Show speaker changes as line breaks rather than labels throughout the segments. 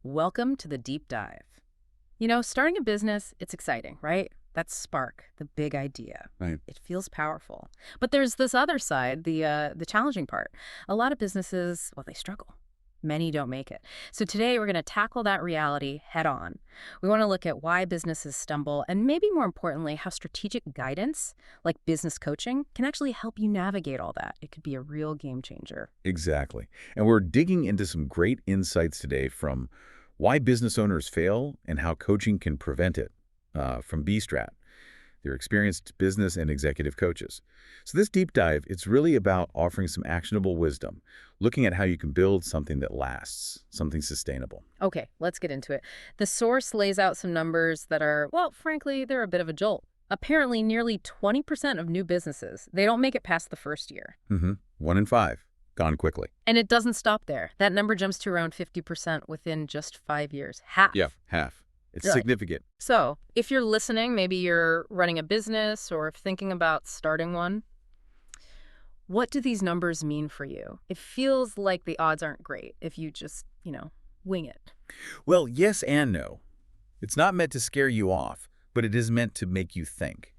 Welcome to the deep dive. Starting a business, it's exciting, right? That spark, the big idea.
Right.
It feels powerful. But there's this other side, the challenging part. A lot of businesses, well, they struggle. Many don't make it. So today we're going to tackle that reality head on. We want to look at why businesses stumble and maybe more importantly, how strategic guidance, like business coaching, can actually help you navigate all that. It could be a real game changer.
Exactly. And we're digging into some great insights today from why business owners fail and how coaching can prevent it from B-Strat. They're experienced business and executive coaches. So this deep dive, it's really about offering some actionable wisdom, looking at how you can build something that lasts, something sustainable.
Okay, let's get into it. The source lays out some numbers that are, well, frankly, they're a bit of a jolt. Apparently, nearly 20% of new businesses, they don't make it past the first year.
1 in 5, gone quickly.
And it doesn't stop there. That number jumps to around 50% within just 5 years. Half.
Yeah, half. It's
Really?
significant.
So, if you're listening, maybe you're running a business or thinking about starting one, what do these numbers mean for you? It feels like the odds aren't great if you just, wing it.
Well, yes and no. It's not meant to scare you off, but it is meant to make you think,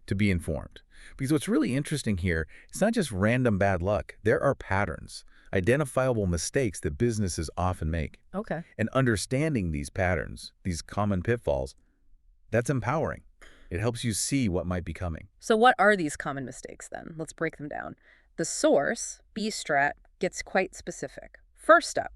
to be informed. Because what's really interesting here, it's not just random bad luck. There are patterns, identifiable mistakes that businesses often make.
Okay.
And understanding these patterns, these common pitfalls, that's empowering. It helps you see what might be coming.
So what are these common mistakes then? Let's break them down. The source, B-Strat, gets quite specific. First up,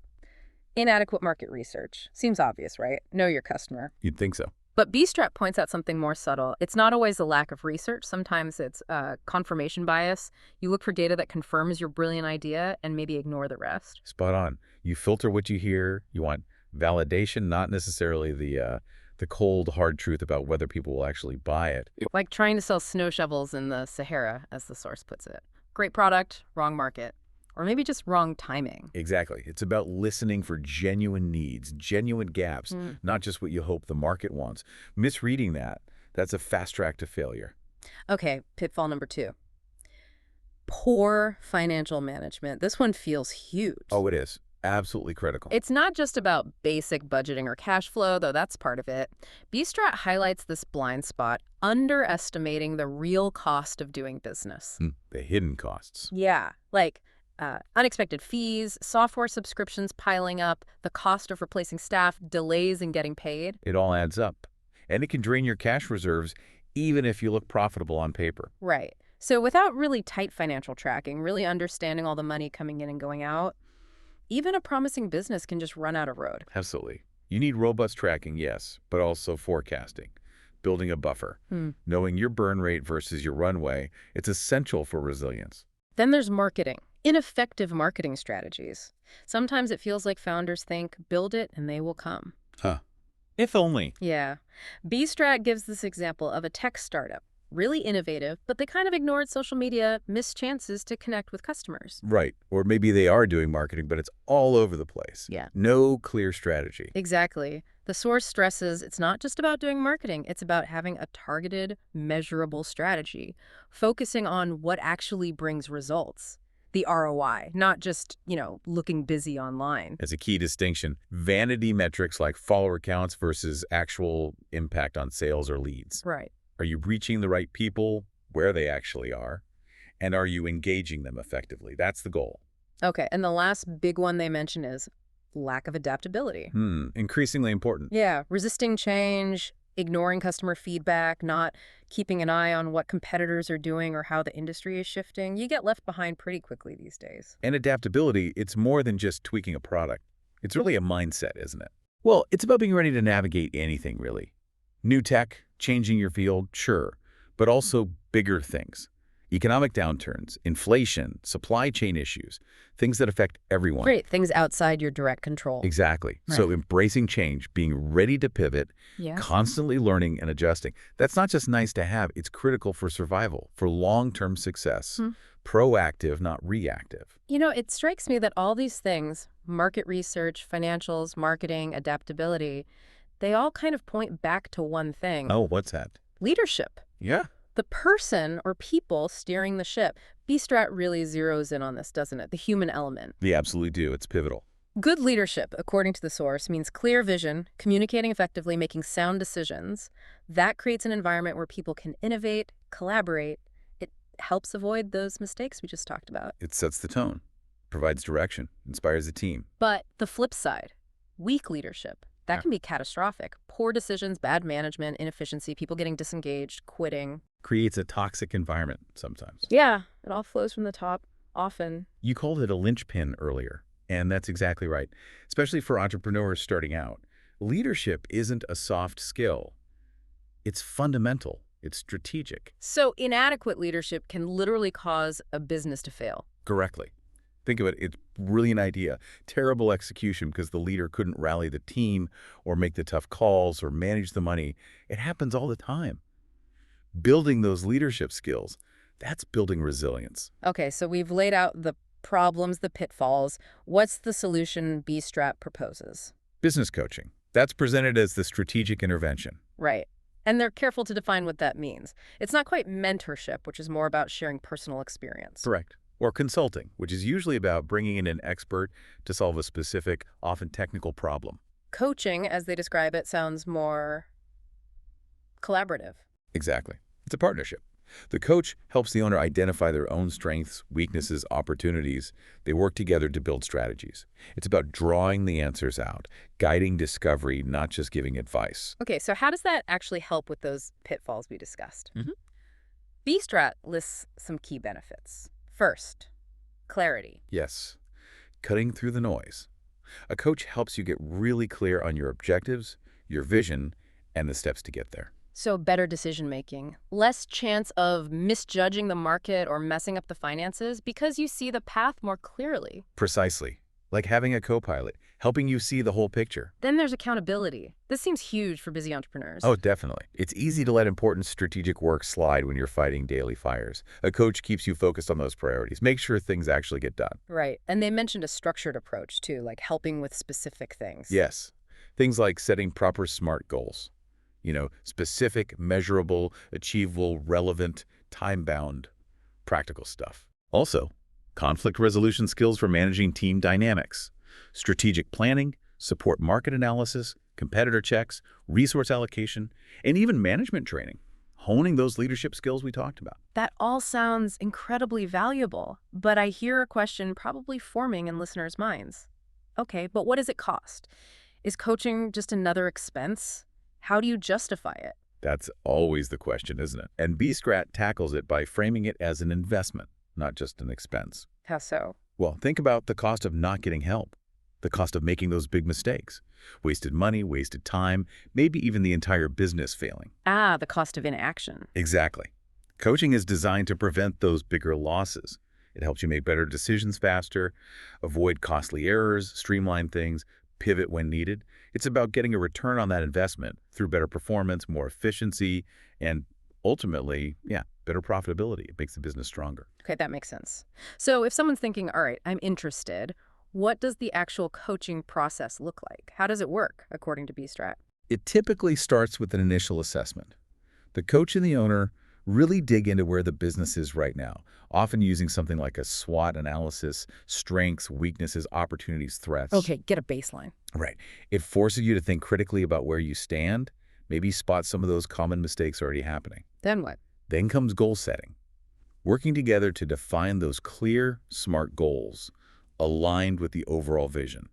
inadequate market research. Seems obvious, right? Know your customer.
You'd think so.
But B-Strat points out something more subtle. It's not always a lack of research. Sometimes it's confirmation bias. You look for data that confirms your brilliant idea and maybe ignore the rest.
Spot on. You filter what you hear. You want validation, not necessarily the cold, hard truth about whether people will actually buy it.
Like trying to sell snow shovels in the Sahara, as the source puts it. Great product, wrong market. Or maybe just wrong timing.
Exactly. It's about listening for genuine needs, genuine gaps, not just what you hope the market wants. Misreading that's a fast track to failure.
Okay, pitfall number 2. Poor financial management. This one feels huge.
Oh, it is. Absolutely critical.
It's not just about basic budgeting or cash flow, though that's part of it. B-Strat highlights this blind spot, underestimating the real cost of doing business.
The hidden costs.
Yeah, like unexpected fees, software subscriptions piling up, the cost of replacing staff, delays in getting paid.
It all adds up. And it can drain your cash reserves even if you look profitable on paper.
Right. So without really tight financial tracking, really understanding all the money coming in and going out, even a promising business can just run out of road.
Absolutely. You need robust tracking, yes, but also forecasting, building a buffer, knowing your burn rate versus your runway. It's essential for resilience.
Then there's marketing. Ineffective marketing strategies. Sometimes it feels like founders think, build it and they will come.
If only.
Yeah. B-Strat gives this example of a tech startup. Really innovative, but they kind of ignored social media, missed chances to connect with customers.
Right. Or maybe they are doing marketing, but it's all over the place.
Yeah.
No clear strategy.
Exactly. The source stresses it's not just about doing marketing, it's about having a targeted, measurable strategy, focusing on what actually brings results. The ROI, not just, looking busy online.
As a key distinction, vanity metrics like follower counts versus actual impact on sales or leads.
Right.
Are you reaching the right people where they actually are? And are you engaging them effectively? That's the goal.
Okay, and the last big one they mention is lack of adaptability.
Increasingly important.
Yeah, resisting change, ignoring customer feedback, not keeping an eye on what competitors are doing or how the industry is shifting. You get left behind pretty quickly these days.
And adaptability, it's more than just tweaking a product. It's really a mindset, isn't it? Well, it's about being ready to navigate anything, really. New tech, changing your field, sure, but also bigger things. Economic downturns, inflation, supply chain issues, things that affect everyone.
Great, things outside your direct control.
Exactly.
Right.
So embracing change, being ready to pivot,
Yeah.
constantly learning and adjusting. That's not just nice to have, it's critical for survival, for long-term success. Proactive, not reactive.
It strikes me that all these things, market research, financials, marketing, adaptability, they all kind of point back to one thing.
Oh, what's that?
Leadership.
Yeah.
The person or people steering the ship. B-Strat really zeroes in on this, doesn't it? The human element.
They absolutely do. It's pivotal.
Good leadership, according to the source, means clear vision, communicating effectively, making sound decisions. That creates an environment where people can innovate, collaborate. It helps avoid those mistakes we just talked about.
It sets the tone, provides direction, inspires the team.
But the flip side, weak leadership, that
Yeah.
can be catastrophic. Poor decisions, bad management, inefficiency, people getting disengaged, quitting.
Creates a toxic environment sometimes.
Yeah, it all flows from the top, often.
You called it a linchpin earlier, and that's exactly right, especially for entrepreneurs starting out. Leadership isn't a soft skill. It's fundamental. It's strategic.
So inadequate leadership can literally cause a business to fail.
Correctly. Think of it, it's a brilliant idea. Terrible execution because the leader couldn't rally the team or make the tough calls or manage the money. It happens all the time. Building those leadership skills, that's building resilience.
Okay, so we've laid out the problems, the pitfalls. What's the solution B-Strat proposes?
Business coaching, that's presented as the strategic intervention.
Right. And they're careful to define what that means. It's not quite mentorship, which is more about sharing personal experience.
Correct. Or consulting, which is usually about bringing in an expert to solve a specific, often technical problem.
Coaching, as they describe it, sounds more collaborative.
Exactly. It's a partnership. The coach helps the owner identify their own strengths, weaknesses, opportunities. They work together to build strategies. It's about drawing the answers out, guiding discovery, not just giving advice.
Okay, so how does that actually help with those pitfalls we discussed?
Mhm.
B-Strat lists some key benefits. First, clarity.
Yes, cutting through the noise. A coach helps you get really clear on your objectives, your vision, and the steps to get there.
So better decision-making, less chance of misjudging the market or messing up the finances because you see the path more clearly.
Precisely. Like having a co-pilot, helping you see the whole picture.
Then there's accountability. This seems huge for busy entrepreneurs.
Oh, definitely. It's easy to let important strategic work slide when you're fighting daily fires. A coach keeps you focused on those priorities. Make sure things actually get done.
Right. And they mentioned a structured approach, too, like helping with specific things.
Yes. Things like setting proper SMART goals. Specific, measurable, achievable, relevant, time-bound, practical stuff. Also, conflict resolution skills for managing team dynamics, strategic planning, support market analysis, competitor checks, resource allocation, and even management training, honing those leadership skills we talked about.
That all sounds incredibly valuable, but I hear a question probably forming in listeners' minds. Okay, but what does it cost? Is coaching just another expense? How do you justify it?
That's always the question, isn't it? And B-Strat tackles it by framing it as an investment, not just an expense.
How so?
Well, think about the cost of not getting help, the cost of making those big mistakes, wasted money, wasted time, maybe even the entire business failing.
Ah, the cost of inaction.
Exactly. Coaching is designed to prevent those bigger losses. It helps you make better decisions faster, avoid costly errors, streamline things, pivot when needed. It's about getting a return on that investment through better performance, more efficiency, and ultimately, better profitability. It makes the business stronger.
Okay, that makes sense. So if someone's thinking, all right, I'm interested, what does the actual coaching process look like? How does it work, according to B-Strat?
It typically starts with an initial assessment. The coach and the owner really dig into where the business is right now, often using something like a SWOT analysis, strengths, weaknesses, opportunities, threats.
Okay, get a baseline.
Right. It forces you to think critically about where you stand, maybe spot some of those common mistakes already happening.
Then what?
Then comes goal setting. Working together to define those clear, SMART goals aligned with the overall vision,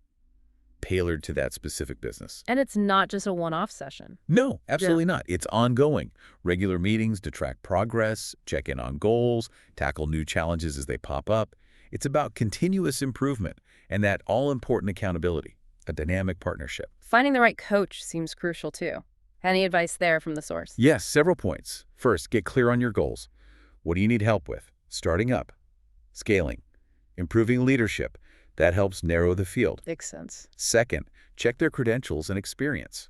tailored to that specific business.
And it's not just a one-off session.
No, absolutely not. It's ongoing. Regular meetings to track progress, check in on goals, tackle new challenges as they pop up. It's about continuous improvement and that all-important accountability, a dynamic partnership.
Finding the right coach seems crucial, too. Any advice there from the source?
Yes, several points. First, get clear on your goals. What do you need help with? Starting up, scaling, improving leadership. That helps narrow the field.
Makes sense.
Second, check their credentials and experience.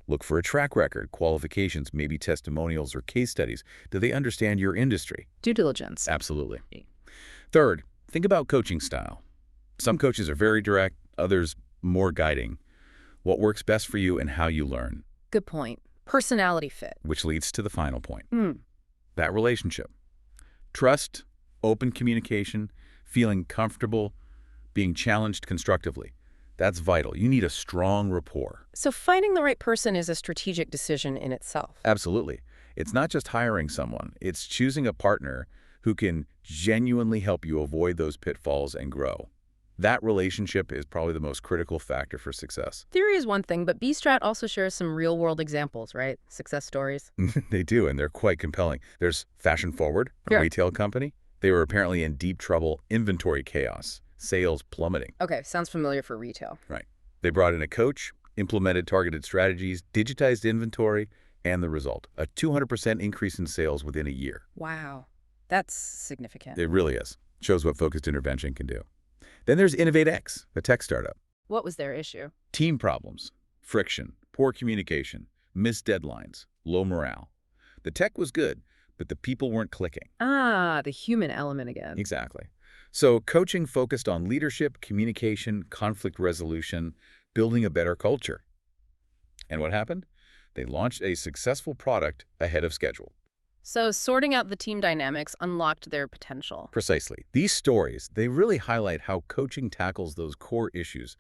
Look for a track record, qualifications, maybe testimonials or case studies. Do they understand your industry?
Due diligence.
Absolutely. Third, think about coaching style. Some coaches are very direct, others more guiding. What works best for you and how you learn.
Good point. Personality fit.
Which leads to the final point. That relationship. Trust, open communication, feeling comfortable, being challenged constructively. That's vital. You need a strong rapport.
So finding the right person is a strategic decision in itself.
Absolutely. It's not just hiring someone. It's choosing a partner who can genuinely help you avoid those pitfalls and grow. That relationship is probably the most critical factor for success.
Theory is one thing, but B-Strat also shares some real-world examples, right? Success stories.
They do, and they're quite compelling. There's Fashion Forward, a
Sure.
retail company. They were apparently in deep trouble, inventory chaos, sales plummeting.
Okay, sounds familiar for retail.
Right. They brought in a coach, implemented targeted strategies, digitized inventory, and the result, a 200% increase in sales within a year.
Wow, that's significant.
It really is. Shows what focused intervention can do. Then there's InnovateX, a tech startup.
What was their issue?
Team problems, friction, poor communication, missed deadlines, low morale. The tech was good, but the people weren't clicking.
Ah, the human element again.
Exactly. So coaching focused on leadership, communication, conflict resolution, building a better culture. And what happened? They launched a successful product ahead of schedule.
So sorting out the team dynamics unlocked their potential.
Precisely. These stories, they really highlight how coaching tackles those core issues,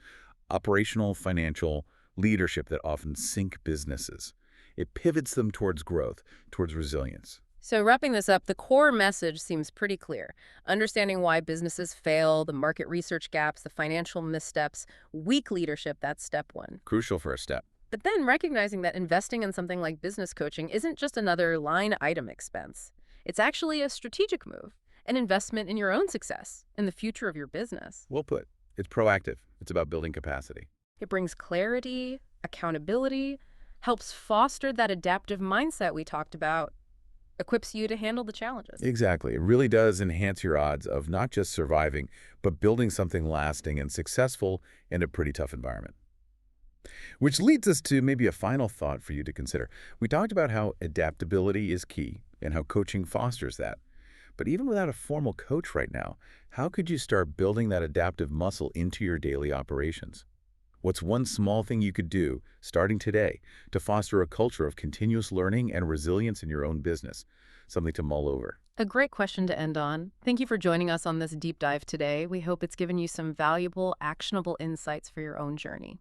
operational, financial, leadership that often sink businesses. It pivots them towards growth, towards resilience.
So wrapping this up, the core message seems pretty clear. Understanding why businesses fail, the market research gaps, the financial missteps, weak leadership, that's step one.
Crucial for a step.
But then recognizing that investing in something like business coaching isn't just another line item expense. It's actually a strategic move, an investment in your own success and the future of your business.
Well put. It's proactive. It's about building capacity.
It brings clarity, accountability, helps foster that adaptive mindset we talked about, equips you to handle the challenges.
Exactly. It really does enhance your odds of not just surviving, but building something lasting and successful in a pretty tough environment. Which leads us to maybe a final thought for you to consider. We talked about how adaptability is key and how coaching fosters that. But even without a formal coach right now, how could you start building that adaptive muscle into your daily operations? What's one small thing you could do, starting today, to foster a culture of continuous learning and resilience in your own business? Something to mull over.
A great question to end on. Thank you for joining us on this deep dive today. We hope it's given you some valuable, actionable insights for your own journey.